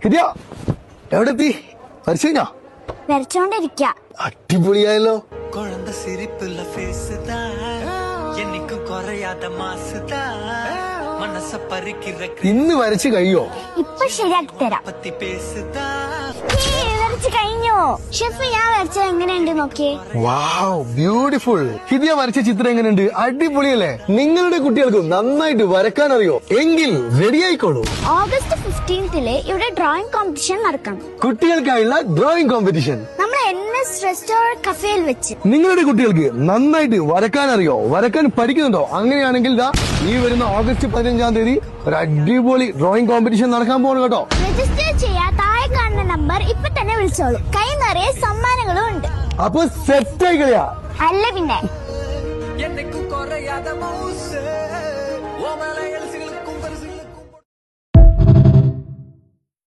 ഹിദിയ എവിടെത്തി? വരച്ചു കഴിഞ്ഞോ? വരച്ചോണ്ടിരിക്ക. അടിപൊളിയായല്ലോ. കുഴന്ത സിരിപ്പുള്ള ഫേസ് താ എനിക്ക് കുറയാത്ത മാസ് താ മനസ്സ പരിക്കിற ഇന്ന് വരച്ചു കഴിയോ? ഇപ്പൊ ശരിയാക്കി തരാം. പത്തി പേസ് താ വരച്ചു കഴിഞ്ഞോ? ഷെഫ് ഞാൻ വരച്ചത് എങ്ങനെയുണ്ട് നോക്കിയേ. വാവ്, ബ്യൂട്ടിഫുൾ. ഹിദിയ വരച്ച ചിത്രം എങ്ങനെയുണ്ട്? അടിപൊളിയല്ലേ? നിങ്ങളുടെ കുട്ടികൾക്ക് നന്നായിട്ട് വരക്കാൻ അറിയോ? എങ്കിൽ റെഡി ആയിക്കോളൂ. ഓഗസ്റ്റ് 15 ഇവിടെ ഡ്രോയിങ് കോമ്പറ്റീഷൻ നടക്കണം. കുട്ടികൾക്കായുള്ള ഡ്രോയിങ് കോമ്പറ്റീഷൻ നമ്മൾ NS റെസ്റ്റോറന്റ് കഫേയിൽ വെച്ച്. നിങ്ങളുടെ കുട്ടികൾക്ക് നന്നായിട്ട് വരക്കാൻ അറിയോ? വരക്കാൻ പഠിക്കുന്നുണ്ടോ? അങ്ങനെയാണെങ്കിൽ ഈ വരുന്ന ഓഗസ്റ്റ് 15-ാം തീയതി ഒരു അടിപൊളി ഡ്രോയിങ് കോമ്പറ്റീഷൻ നടക്കാൻ പോകണം കേട്ടോ. രജിസ്റ്റർ ചെയ്യാ താഴെ കാണുന്ന നമ്പർ ഇപ്പൊ തന്നെ വിളിച്ചോളൂ. കൈ നിറയെ സമ്മാനങ്ങളും ഉണ്ട്. അപ്പൊ സെറ്റ് ആയി കളിയാ. അല്ല പിന്നെ എനിക്ക് കുറയാത്ത മൗസ് ഓ മലയാള